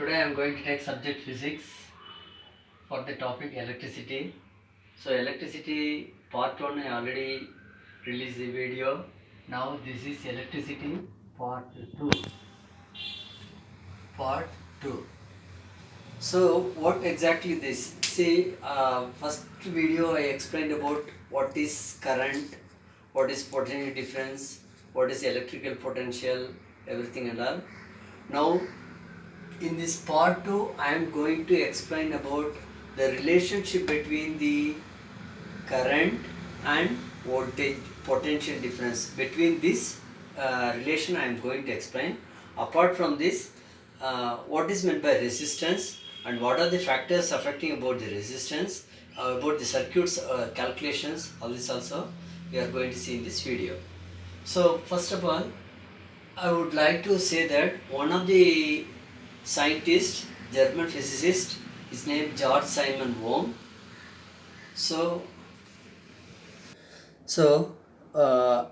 Today I am going to take subject physics for the topic electricity. So electricity part 1 I already released the video. Now this is electricity part 2. Part 2. So what exactly this? See, first video I explained about what is current, what is potential difference, what is electrical potential, everything and all. Now in this part 2 I am going to explain about the relationship between the current and voltage potential difference. Between this relation I am going to explain. Apart from this, what is meant by resistance and what are the factors affecting about the resistance, about the circuits calculations, all this also we are going to see in this video. So first of all, I would like to say that one of the scientists, German physicist, is named George Simon Ohm.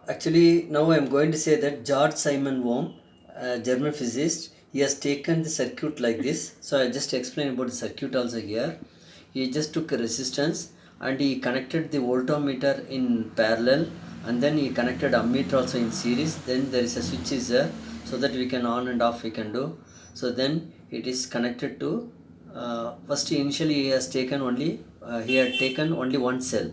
Actually now I am going to say that George Simon Ohm, German physicist, he has taken the circuit like this. So I just explain about the circuit also here. He just took a resistance and he connected the voltmeter in parallel, and then he connected ammeter also in series. Then there is a switch is there so that we can on and off we can do. So then it is connected to first initially he had taken only one cell.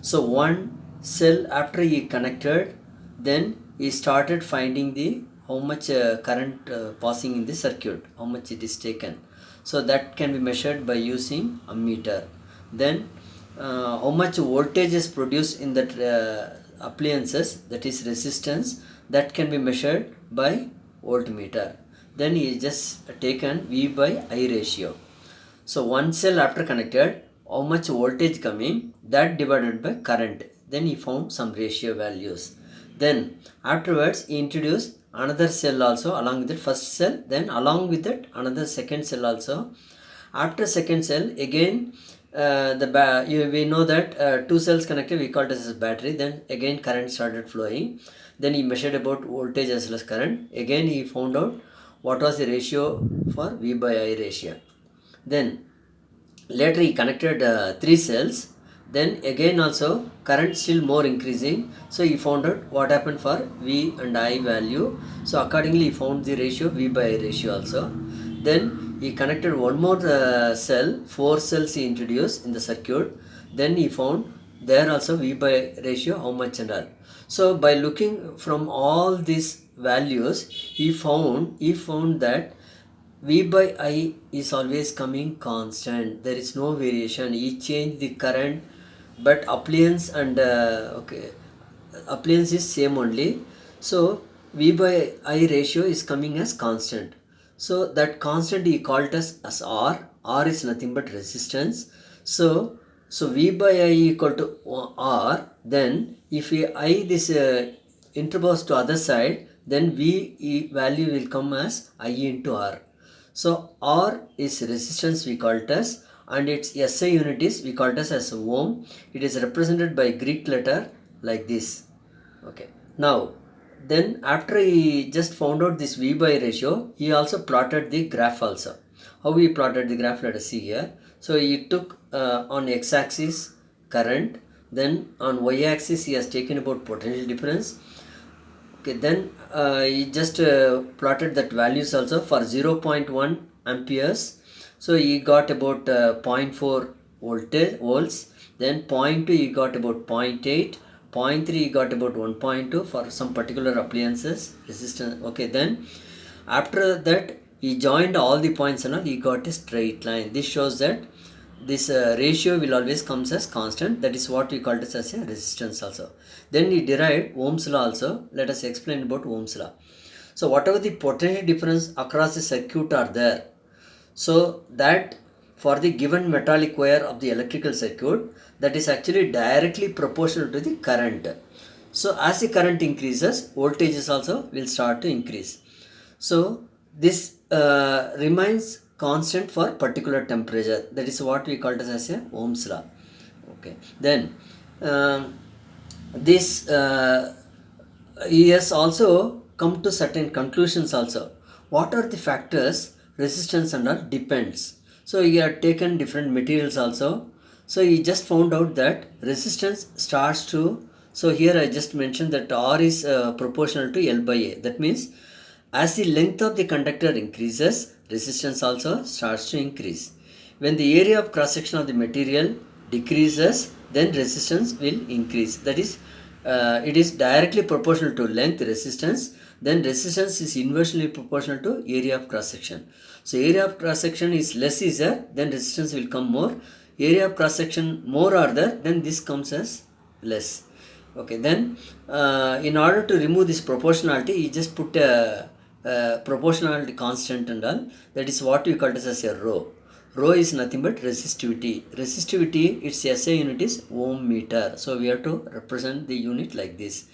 So one cell after he connected, then he started finding the how much current passing in the circuit, how much it is taken. So that can be measured by using ammeter. Then how much voltage is produced in that appliances, that is resistance, that can be measured by voltmeter. Then he just taken V by I ratio. So one cell after connected, how much voltage coming, that divided by current. Then he found some ratio values. Then afterwards he introduced another cell also along with the first cell. Then along with that another second cell also. After second cell again we know that two cells connected, we call it as a battery. Then again current started flowing. Then he measured about voltage as well as current. Again he found out what was the ratio for V by I ratio. Then later he connected three cells. Then again also current still more increasing. So he found out what happened for V and I value. So accordingly he found the ratio V by I ratio also. Then he connected one more cell, four cells he introduced in the circuit. Then he found there also V by I ratio how much and all. So by looking from all these values, he found that V by I is always coming constant. There is no variation. He changed the current, but appliance and appliance is same only. So V by I ratio is coming as constant. So that constant he called as R. R is nothing but resistance. So V by I equal to R. Then if we I this interpose to other side, then V value will come as I into R. So R is resistance, we call it as, and its SI unit is we call it as ohm. It is represented by Greek letter like this. Okay. Now then after he just found out this V by ratio, he also plotted the graph also. How he plotted the graph, let us see here. So he took on x-axis current, then on y-axis he has taken about potential difference. Okay, then he just plotted that values also for 0.1 amperes. So he got about 0.4 volts. Then 0.2 he got about 0.8. 0.3 he got about 1.2 for some particular appliances resistance. Okay, then after that he joined all the points and all, he got a straight line. This shows that this ratio will always comes as constant. That is what we call it as a resistance also. Then he derived Ohm's law also. Let us explain about Ohm's law. So whatever the potential difference across the circuit are there, so that for the given metallic wire of the electrical circuit, that is actually directly proportional to the current. So as the current increases, voltages also will start to increase. So this remains constant for particular temperature. That is what we call it as a Ohm's law. Okay. Then this he has also come to certain conclusions also. What are the factors resistance and all depends. So he had taken different materials also. So he just found out that resistance starts to, so here I just mentioned that R is proportional to L by A. That means as the length of the conductor increases, resistance also starts to increase. When the area of cross section of the material decreases, then resistance will increase. That is, it is directly proportional to length resistance, then resistance is inversely proportional to area of cross section. So area of cross section is less is there, then resistance will come more. Area of cross section more are there, then this comes as less. Okay, then in order to remove this proportionality, you just put a proportionality constant and all. That is what we call it as a rho. Rho is nothing but resistivity. Resistivity, its SI unit is ohm meter. So we have to represent the unit like this.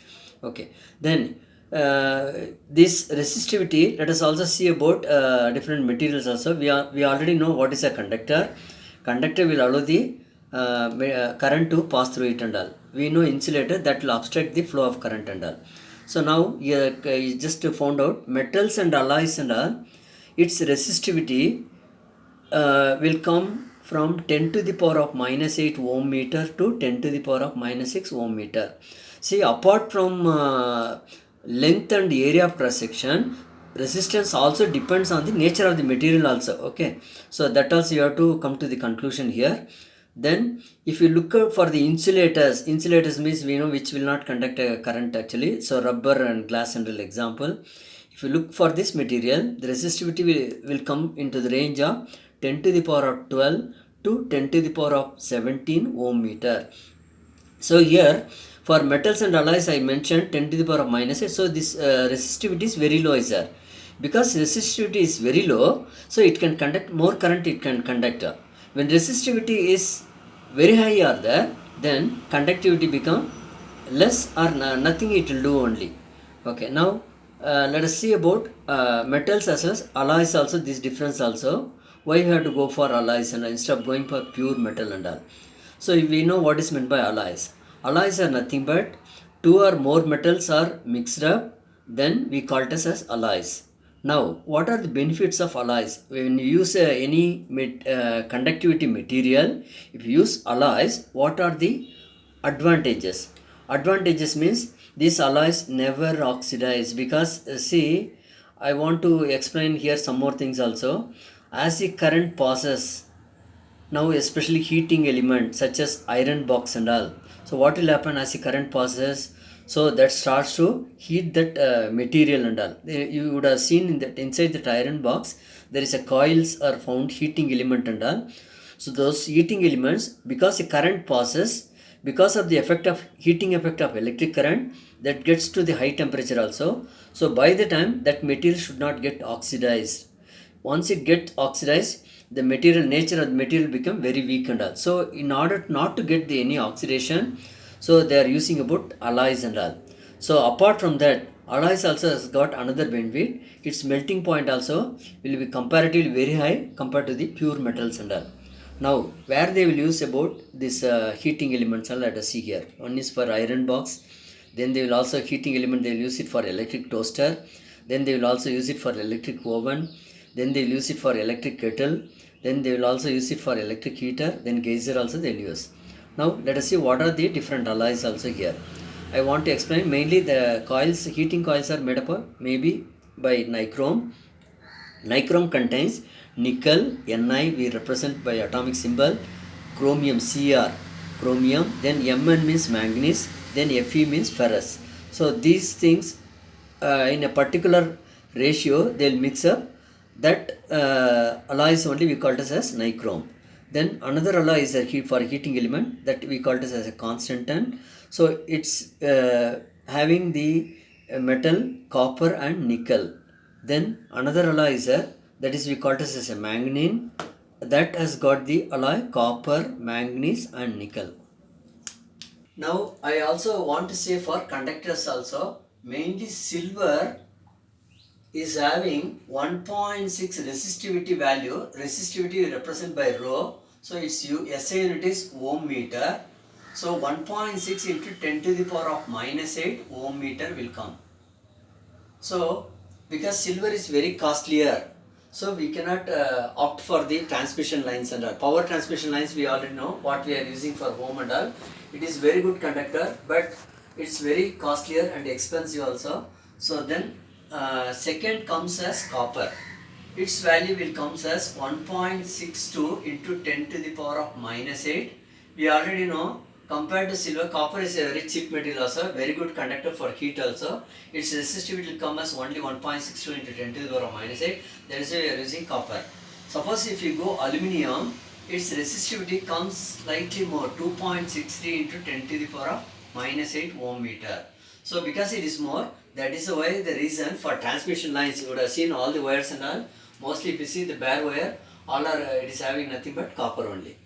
Okay, then this resistivity, let us also see about different materials also. We already know what is a conductor. Conductor will allow the current to pass through it and all. We know insulator, that will obstruct the flow of current and all. So now you just found out metals and alloys and all, its resistivity will come from 10 to the power of minus 8 ohm meter to 10 to the power of minus 6 ohm meter. See, apart from length and area of cross section, resistance also depends on the nature of the material also. Okay, so that also you have to come to the conclusion here. Then if you look for the insulators means we know which will not conduct a current actually. So rubber and glass and example. If you look for this material, the resistivity will come into the range of 10 to the power of 12 to 10 to the power of 17 ohm meter. So here for metals and alloys I mentioned 10 to the power of minus 8. So this resistivity is very low is there. Because resistivity is very low, so it can conduct more current, it can conduct. When resistivity is very high are there, then conductivity become less or nothing it will do only. Okay, now let us see about metals as well as alloys also, this difference also. Why we have to go for alloys and instead of going for pure metal and all. So if we know what is meant by alloys. Alloys are nothing but two or more metals are mixed up, then we call it as alloys. Now, what are the benefits of alloys? When you use any conductivity material, if you use alloys, what are the advantages? Advantages means these alloys never oxidize because see, I want to explain here some more things also. As the current passes, now especially heating element such as iron box and all. So what will happen as the current passes? So that starts to heat that material and all. You would have seen in that inside that iron box there is a coils are found heating element and all. So those heating elements, because the current passes, because of the effect of heating effect of electric current, that gets to the high temperature also. So by the time that material should not get oxidized. Once it gets oxidized, the material nature of the material become very weak and all. So in order not to get any oxidation, so they are using about alloys and all. So apart from that, alloys also has got another benefit. Its melting point also will be comparatively very high compared to the pure metals and all. Now where they will use about this heating elements, let us see here. One is for iron box, then they will also heating element, they will use it for electric toaster, then they will also use it for electric oven, then they will use it for electric kettle, then they will also use it for electric heater, then geyser also they will use. Now let us see what are the different alloys also here. I want to explain mainly the coils, heating coils are made up of maybe by nichrome. Nichrome contains nickel, Ni we represent by atomic symbol, chromium Cr, chromium, then Mn means manganese, then Fe means ferrous. So these things in a particular ratio they will mix up. That alloys only we call it as nichrome. Then another alloy is for heating element that we call it as a constantan. So it's having the metal copper and nickel. Then another alloy is that is we call it as a manganese, that has got the alloy copper, manganese and nickel. Now I also want to say for conductors also, mainly silver is having 1.6 resistivity value. Resistivity represented by rho. So its SI unit is ohm meter. So 1.6 into 10 to the power of minus 8 ohm meter will come. So because silver is very costlier, So we cannot opt for the transmission lines and all. Power transmission lines we already know what we are using for home and all. It is very good conductor, but it's very costlier and expensive also. So then second comes as copper. Its value will comes as 1.62 into 10 to the power of minus 8. We already know, compared to silver, copper is a very cheap material also, very good conductor for heat also. Its resistivity will come as only 1.62 into 10 to the power of minus 8. That is why we are using copper. Suppose if you go aluminium, its resistivity comes slightly more, 2.63 into 10 to the power of minus 8 ohm meter. So because it is more, that is why the reason for transmission lines, you would have seen all the wires and all, mostly if you see the bare wire, all are it is having nothing but copper only.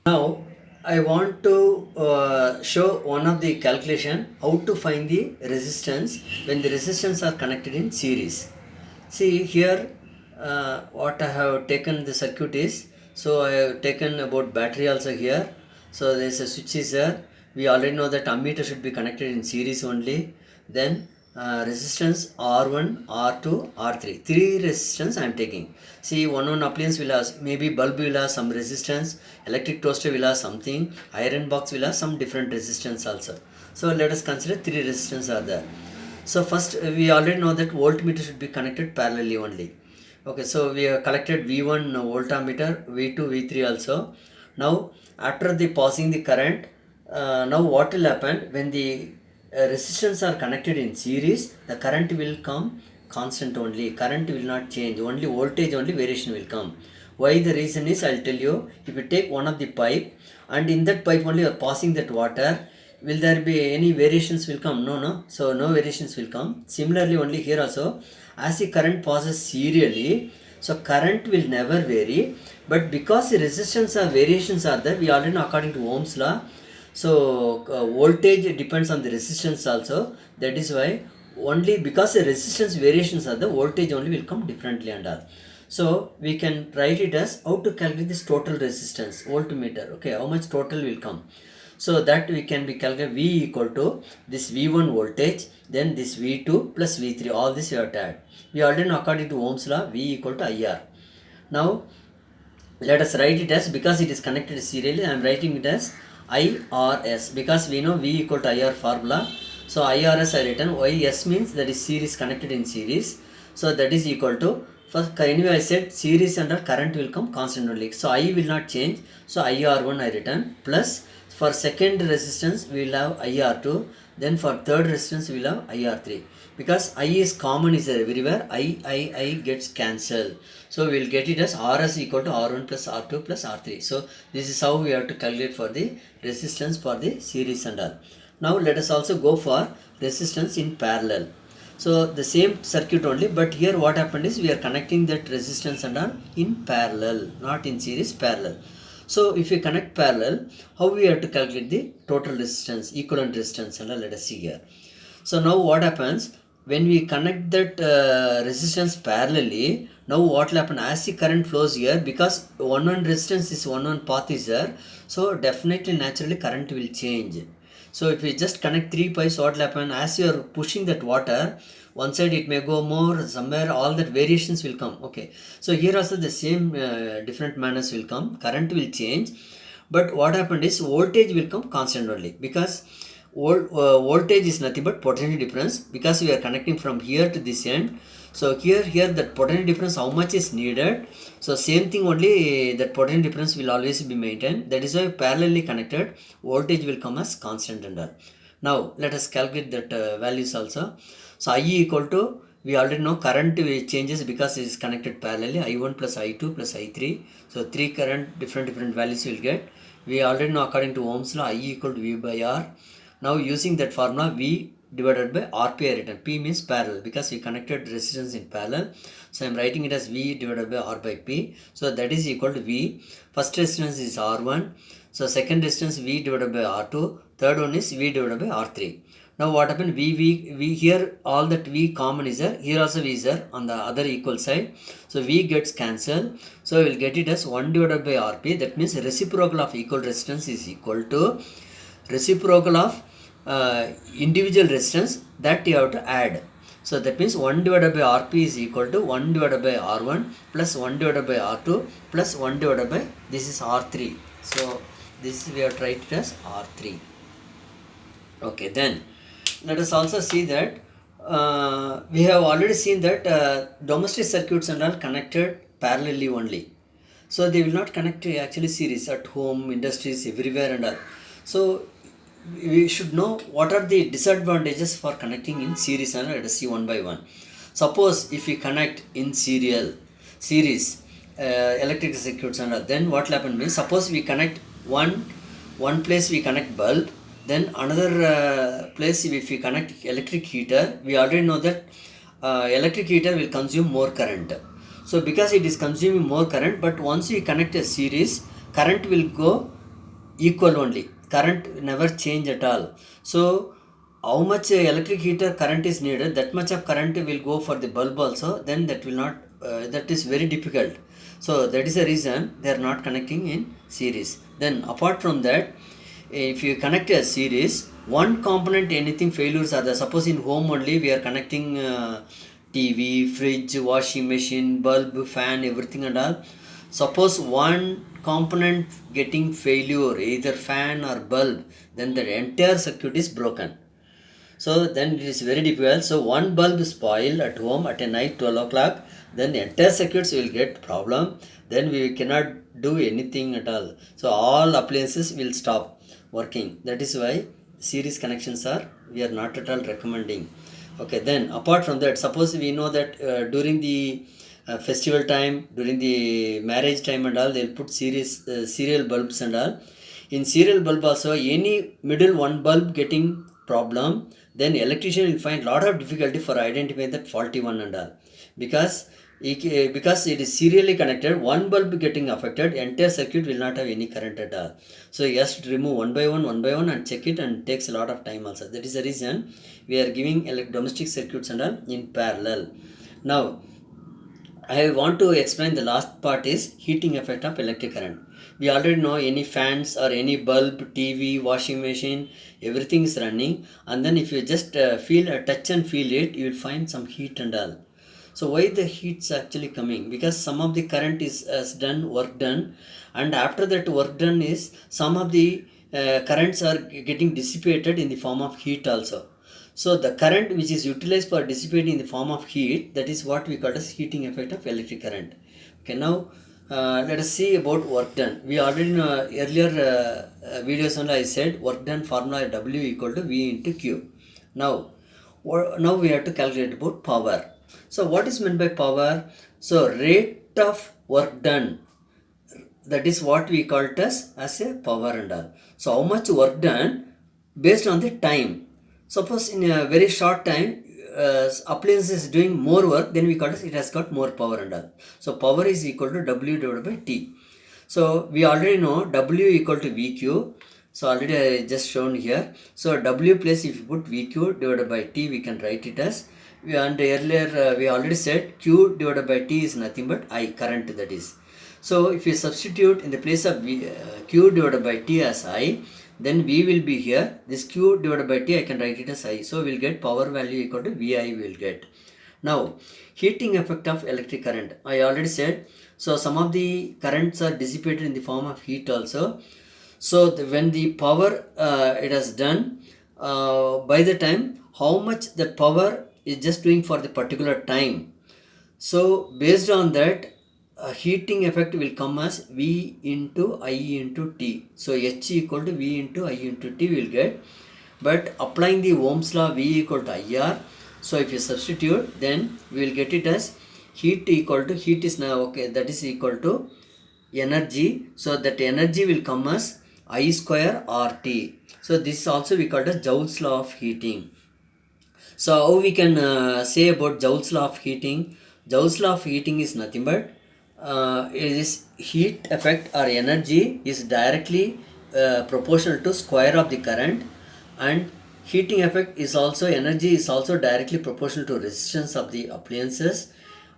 Now I want to show one of the calculation how to find the resistance when the resistance are connected in series. See here what I have taken the circuit is, so I have taken about battery also here. So there is a switch is there. We already know that ammeter should be connected in series only. Then resistance R1, R2, R3. Three resistance I am taking. See, one appliance will have, maybe bulb will have some resistance, electric toaster will have something, iron box will have some different resistance also. So let us consider three resistance are there. So first we already know that voltmeter should be connected parallelly only. Okay, so we have collected V1 voltmeter, V2, V3 also. Now after the passing the current, now what will happen when the resistance are connected in series, the current will come constant only, current will not change, only voltage only variation will come. Why? The reason is, I'll tell you. If you take one of the pipe and in that pipe only you are passing that water, will there be any variations will come? No. So no variations will come. Similarly only here also, as the current passes serially, so current will never vary, but because the resistance or variations are there, we already know according to Ohm's law. So voltage depends on the resistance also. That is why only because the resistance variations are the voltage only will come differently and all. So we can write it as how to calculate this total resistance voltmeter. Okay, how much total will come. So that we can be calculate V equal to this V1 voltage, then this V2 plus V3. All this we have to add. We already know according to Ohm's law, V equal to IR. Now let us write it as, because it is connected serially, I am writing it as IRS, because we know V equal to IR formula. So IRS I written. Why? S means that is series, connected in series. So that is equal to, first anyway I said series and current will come constant only. So I will not change. So IR1 I written, plus for second resistance we will have IR2. Then for third resistance we will have IR3. Because I is common is everywhere, I gets cancelled. So we will get it as RS equal to R1 plus R2 plus R3. So this is how we have to calculate for the resistance for the series and all. Now let us also go for resistance in parallel. So the same circuit only, but here what happened is we are connecting that resistance and all in parallel, not in series, parallel. So if we connect parallel, how we have to calculate the total resistance, equivalent resistance and all, let us see here. So now what happens when we connect that resistance parallelly, now what will happen, as the current flows here, because one resistance is one path is there, so definitely naturally current will change. So if we just connect three pipes, what will happen, as you are pushing that water, one side it may go more, somewhere all that variations will come. Okay, so here also the same different manners will come, current will change, but what happened is voltage will come constant only, because voltage is nothing but potential difference, because we are connecting from here to this end. So here that potential difference how much is needed, so same thing only, that potential difference will always be maintained. That is why parallelly connected voltage will come as constant and all. Now let us calculate that values also. So I equal to, we already know current changes because it is connected parallelly, I1 plus I2 plus I3. So three current different values will get. We already know according to Ohm's law, I equal to V by R. Now using that formula, V divided by RP I written. P means parallel, because we connected resistance in parallel. So I am writing it as V divided by R by P. So that is equal to V. First resistance is R1. So second resistance V divided by R2. Third one is V divided by R3. Now what happened, V here all that V common is there. Here also V is there on the other equal side. So V gets cancelled. So we will get it as 1 divided by RP. That means reciprocal of equal resistance is equal to reciprocal of individual resistance, that you have to add. So that means 1 divided by Rp is equal to 1 divided by R1 plus 1 divided by R2 plus 1 divided by, this is R3. So this we have tried it as R3. Okay, then let us also see that we have already seen that domestic circuits and all connected parallelly only. So they will not connect to actually series at home, industries, everywhere and all. So we should know what are the disadvantages for connecting in series, and let us see one by one. Suppose if we connect in series electrical circuits and all, then what will happen means, suppose we connect one place we connect bulb, then another place if we connect electric heater, we already know that electric heater will consume more current. So because it is consuming more current, but once we connect a series, current will go equal only. Current never change at all. So how much electric heater current is needed, that much of current will go for the bulb also, then that will not, that is very difficult. So that is the reason they are not connecting in series. Then apart from that, if you connect a series, one component anything failures are there. Suppose in home only we are connecting TV, fridge, washing machine, bulb, fan, everything and all. Suppose one component getting failure, either fan or bulb, then the entire circuit is broken. So then it is very difficult. So one bulb spoil at home at a night 12 o'clock, then the entire circuits will get problem. Then we cannot do anything at all. So all appliances will stop working. That is why series connections are, we are not at all recommending. Okay, then apart from that, suppose we know that during the festival time, during the marriage time and all, they'll put serial bulbs and all. In serial bulb also, any middle one bulb getting problem, then electrician will find lot of difficulty for identifying that faulty one and all, because it is serially connected. One bulb getting affected, entire circuit will not have any current at all. So he has to remove one by one and check it, and takes a lot of time also. That is the reason we are giving domestic circuits and all in parallel. Now I want to explain the last part is heating effect of electric current. We already know any fans or any bulb, TV, washing machine, everything is running, and then if you just touch and feel it, you will find some heat and all. So why the heat's actually coming? Because some of the current is work done, and after that work done is some of the currents are getting dissipated in the form of heat also. So the current which is utilized for dissipating in the form of heat, that is what we call as heating effect of electric current. Okay, now let us see about work done. We already know earlier videos only I said work done formula W equal to V into Q. Now we have to calculate about power. So what is meant by power? So rate of work done, that is what we call it as a power and all. So how much work done based on the time. Suppose in a very short time appliance is doing more work, then we call it has got more power and all. So power is equal to W divided by T. So we already know W equal to VQ. So already I just shown here. So W place, if you put VQ divided by T, we can write it as, and earlier we already said Q divided by T is nothing but I, current, that is. So if you substitute in the place of Q divided by T as I, then V will be here. This Q divided by T I can write it as I. So we'll get power value equal to VI will get. Now heating effect of electric current, I already said. So some of the currents are dissipated in the form of heat also. So when the power it has done, by the time how much that power is just doing for the particular time. So based on that, heating effect will come as V into I into T. So H equal to V into I into T will get. But applying the Ohm's law, V equal to IR. So if you substitute, then we will get it as heat equal to, heat is now okay, that is equal to energy. So that energy will come as I square RT. So this also we call it as Joule's law of heating. So how we can say about Joule's law of heating? Joule's law of heating is nothing but it is heat effect or energy is directly proportional to square of the current, and heating effect is also, energy is also directly proportional to resistance of the appliances,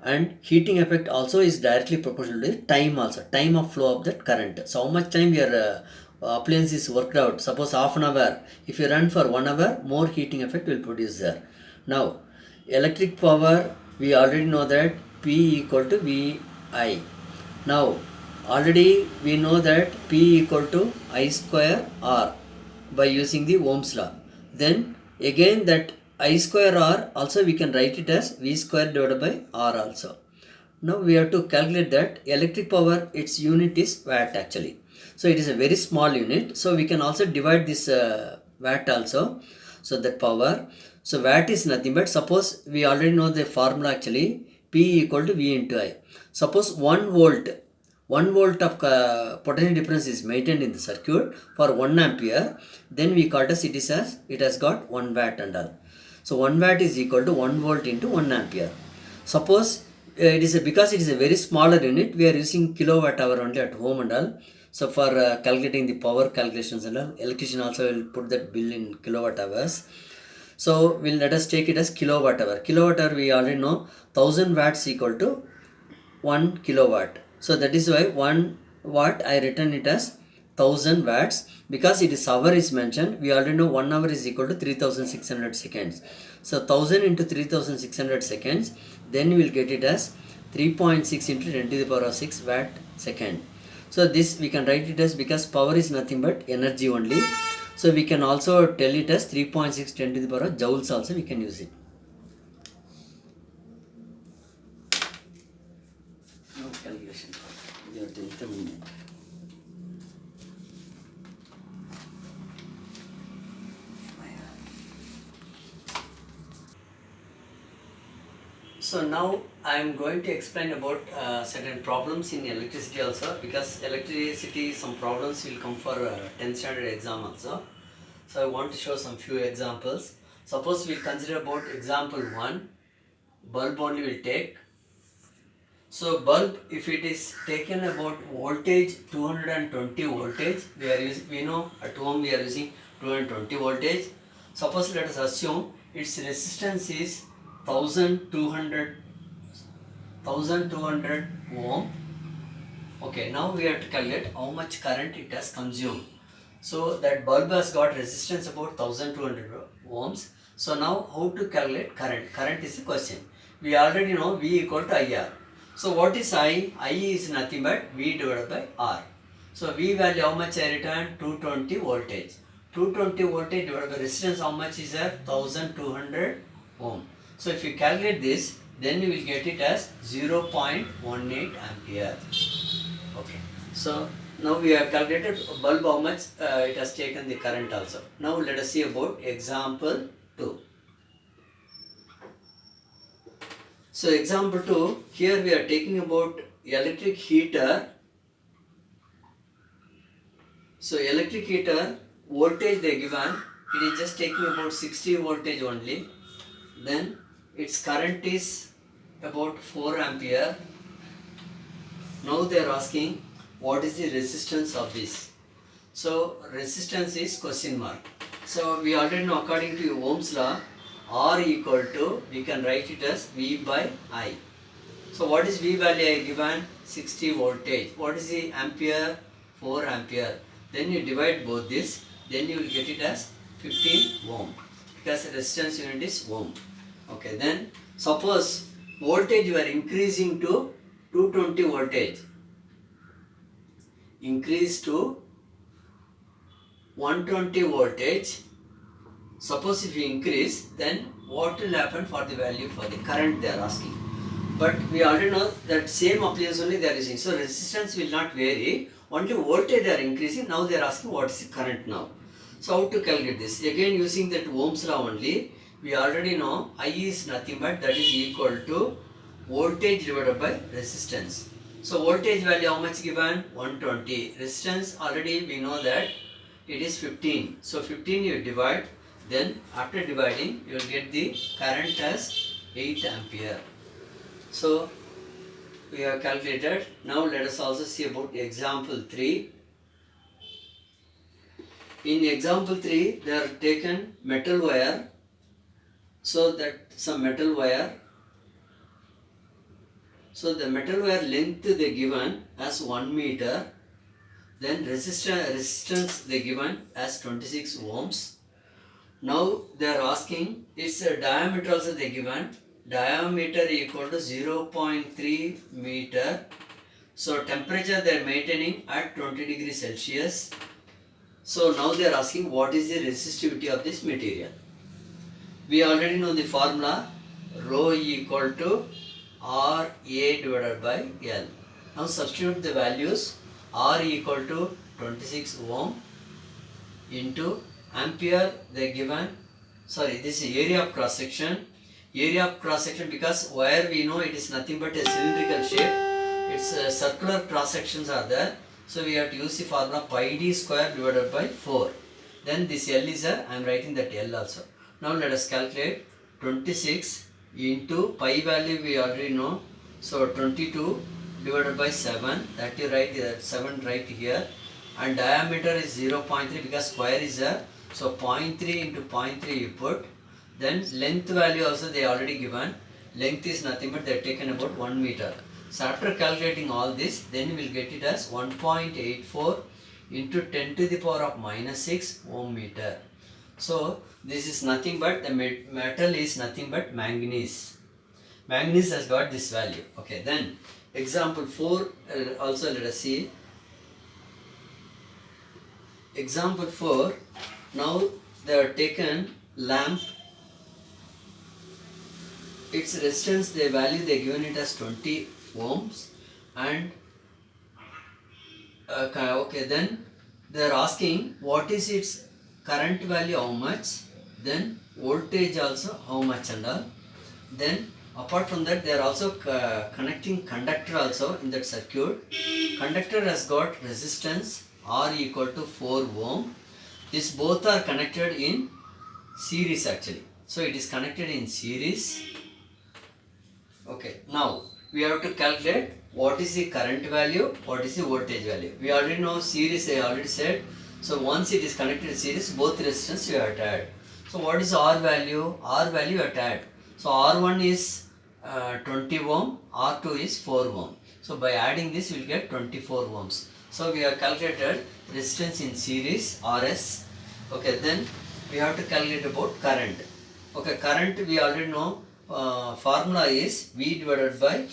and heating effect also is directly proportional to time also, time of flow of that current. So how much time your appliance is worked out, suppose half an hour, if you run for 1 hour, more heating effect will produce there. Now electric power, we already know that P equal to VI. Now, already we know that P equal to I square R by using the Ohm's law. Then again that I square R also we can write it as V square divided by R also. Now we have to calculate that electric power, its unit is watt actually. So it is a very small unit. So we can also divide this watt also. So that power. So watt is nothing but, suppose we already know the formula actually, P equal to V into I. Suppose 1 volt, 1 volt of potential difference is maintained in the circuit for 1 ampere, then we call it as it has got 1 watt and all. So 1 watt is equal to 1 volt into 1 ampere. Suppose because it is a very smaller unit, we are using kilowatt hour only at home and all. So for calculating the power calculations and all, electrician also will put that bill in kilowatt hours. So let us take it as kilowatt hour. Kilowatt hour we already know 1000 watts equal to 1 kilowatt. So that is why 1 watt I written it as 1000 watts, because it is hour is mentioned. We already know 1 hour is equal to 3600 seconds. So 1000 into 3600 seconds, then we will get it as 3.6 into 10 to the power of 6 watt second. So this we can write it as, because power is nothing but energy only. So we can also tell it as 3.6 10 to the power of joules also we can use it. No calculation. You have to determine it. So now I am going to explain about certain problems in electricity also, because electricity some problems will come for 10th standard exam also. So I want to show some few examples. Suppose we consider about example 1, bulb only will take. So bulb, if it is taken about voltage 220 voltage, we know at home we are using 220 voltage. Suppose let us assume its resistance is 1200 ohm. Okay, now we have to calculate how much current it has consumed. So that bulb has got resistance about 1200 ohms. So now how to calculate current? Current is the question. We already know V equal to IR. So what is I? I is nothing but V divided by R. So V value how much I return? 220 voltage. 220 voltage divided by resistance how much is there? 1200 ohm. So if you calculate this, then you will get it as 0.18 ampere. Okay. So now we have calculated bulb how much it has taken the current also. Now let us see about example 2. So example 2, here we are taking about electric heater. So electric heater voltage they given, it is just taking about 60 voltage only. Then its current is about 4 ampere. Now they are asking what is the resistance of this. So resistance is question mark. So we already know according to Ohm's law, R equal to, we can write it as V by I. So what is V value I given? 60 voltage. What is the ampere? 4 ampere. Then you divide both this, then you will get it as 15 ohm, because resistance unit is ohm. Okay, then suppose voltage you are increasing to 220 voltage. Increase to 120 voltage. Suppose if you increase, then what will happen for the value for the current they are asking. But we already know that same appliance only they are using. So resistance will not vary. Only voltage they are increasing. Now they are asking what is the current now. So how to calculate this? Again using that Ohm's law only. We already know I is nothing but that is equal to voltage divided by resistance. So voltage value how much given? 120. Resistance already we know that it is 15. So 15 you divide. Then after dividing you will get the current as 8 ampere. So we have calculated. Now let us also see about example 3. In example 3 they are taken metal wire. So that some metal wire. So the metal wire length they given as 1 meter. Then resistance they given as 26 ohms. Now they are asking its diameter also they given. Diameter equal to 0.3 meter. So temperature they are maintaining at 20 degrees Celsius. So now they are asking what is the resistivity of this material. We already know the formula, rho equal to RA divided by L. Now substitute the values. R equal to 26 ohm into ampere they given. Sorry, this is area of cross section. Area of cross section, because wire we know it is nothing but a cylindrical shape. Its circular cross sections are there. So we have to use the formula pi d square divided by 4. Then this L is there. I am writing that L also. Now let us calculate 26 into pi value we already know. So 22 divided by 7. That you write 7 right here. And diameter is 0.3 because square is there. So 0.3 into 0.3 you put. Then length value also they already given. Length is nothing but they have taken about 1 meter. So after calculating all this, then we will get it as 1.84 into 10 to the power of minus 6 ohm meter. So this is nothing but the metal is nothing but manganese. Manganese has got this value. Okay, then example 4 also let us see. Example 4, now they have taken lamp. Its resistance, the value they given it as 20 ohms, and okay, then they are asking what is its current value, how much, then voltage also how much and all. Then apart from that they are also connecting conductor also in that circuit. Conductor has got resistance R equal to 4 ohm. These both are connected in series actually. So it is connected in series. Okay, now we have to calculate what is the current value, what is the voltage value. We already know series, I already said. So once it is connected in series, both resistance you have to add. So what is R value? R value you have to add. So R1 is 20 ohm, R2 is 4 ohm. So by adding this we will get 24 ohms. So we have calculated resistance in series, RS. Okay, then we have to calculate about current. Okay, current we already know. Formula is V divided by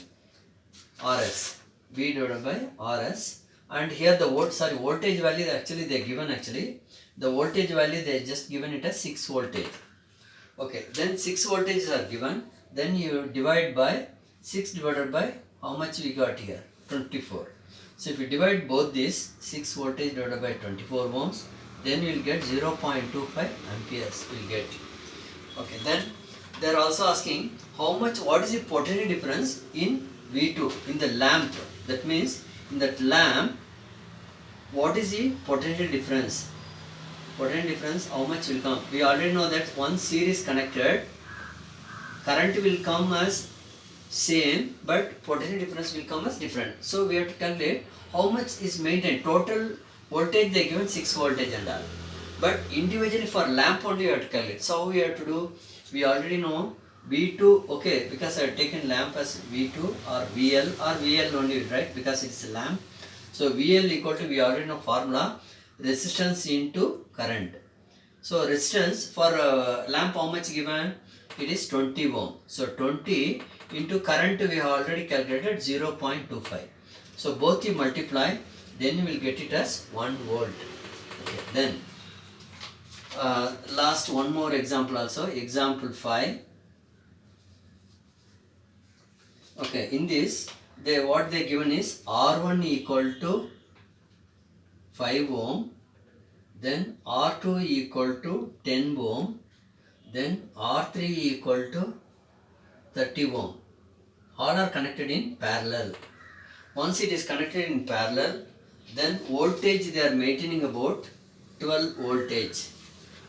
RS. V divided by RS. And here the voltage value actually they given actually. The voltage value they just given it as 6 voltage. Okay, then 6 voltages are given. Then you divide by 6 divided by how much we got here? 24. So if you divide both these, 6 voltage divided by 24 ohms, then you will get 0.25 amperes will get. Okay, then they are also asking how much, what is the potential difference in V2 in the lamp. That means in that lamp, what is the potential difference? Potential difference, how much will come? We already know that one series connected, current will come as same, but potential difference will come as different. So we have to calculate how much is maintained. Total voltage they given 6 voltage and all. But individually for lamp only you have to calculate. So how we have to do? We already know V2, okay, because I have taken lamp as V2 or VL or VL only, right? Because it's a lamp. So VL equal to, we already know formula, resistance into current. So resistance for lamp how much given? It is 20 ohm. So 20 into current we have already calculated 0.25. So both you multiply, then you will get it as 1 volt. Okay, then last one more example also, example 5. Okay, in this what they given is R1 equal to 5 ohm, then R2 equal to 10 ohm, then R3 equal to 30 ohm. All are connected in parallel. Once it is connected in parallel, then voltage they are maintaining about 12 voltage.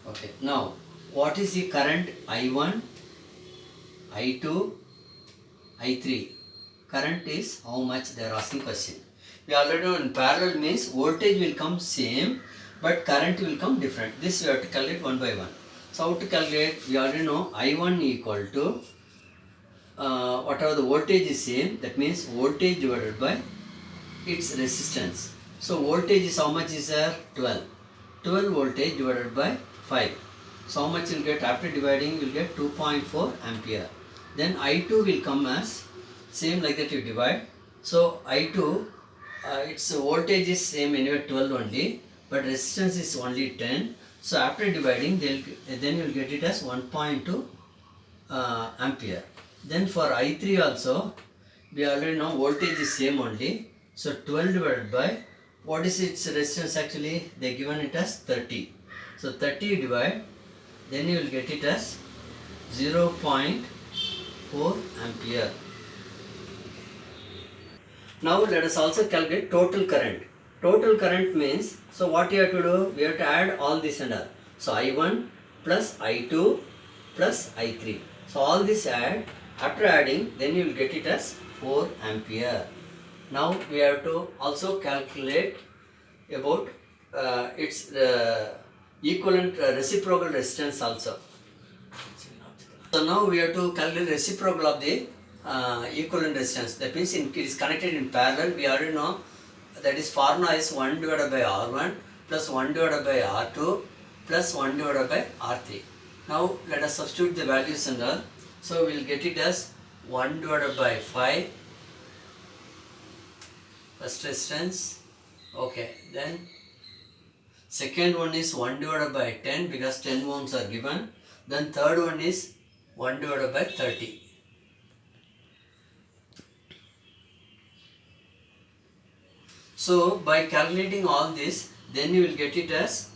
Okay, now what is the current I1, I2, I3? Current is how much they are asking question. We already know in parallel means voltage will come same, but current will come different. This we have to calculate one by one. So how to calculate? We already know I1 equal to whatever the voltage is same, that means voltage divided by its resistance. So voltage is how much is there? 12. 12 voltage divided by 5. So how much you'll get after dividing? You'll get 2.4 ampere. Then I2 will come as same like that you divide. So I2, its voltage is same anyway 12 only, but resistance is only 10. So after dividing, then you'll get it as 1.2 ampere. Then for I3 also, we already know voltage is same only. So 12 divided by, what is its resistance actually? They given it as 30. So 30 divide, then you will get it as 0.4 ampere. Now let us also calculate total current. Total current means, so what you have to do? We have to add all this and all. So I1 plus I2 plus I3. So all this add, after adding, then you will get it as 4 ampere. Now we have to also calculate about its equivalent reciprocal resistance also. So now we have to calculate reciprocal of the equivalent resistance. That means it is connected in parallel. We already know that is formula is 1 divided by R1 plus 1 divided by R2 plus 1 divided by R3. Now let us substitute the values and all. So we will get it as 1 divided by 5 first resistance. Okay, then second one is 1 divided by 10 because 10 ohms are given. Then third one is 1 divided by 30. So by calculating all this, then you will get it as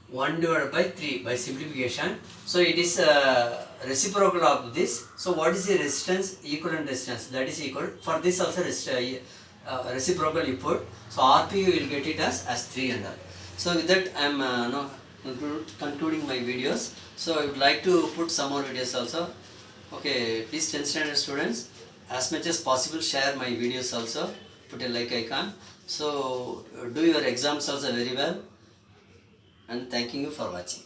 1 divided by 3 by simplification. So it is reciprocal of this. So what is the resistance? Equivalent resistance, that is equal. For this also reciprocal you put. So RP you will get it as 3 and all. So with that I am now concluding my videos. So I would like to put some more videos also. Okay, please 10th standard students, as much as possible share my videos also. Put a like icon. So do your exams also very well. And thanking you for watching.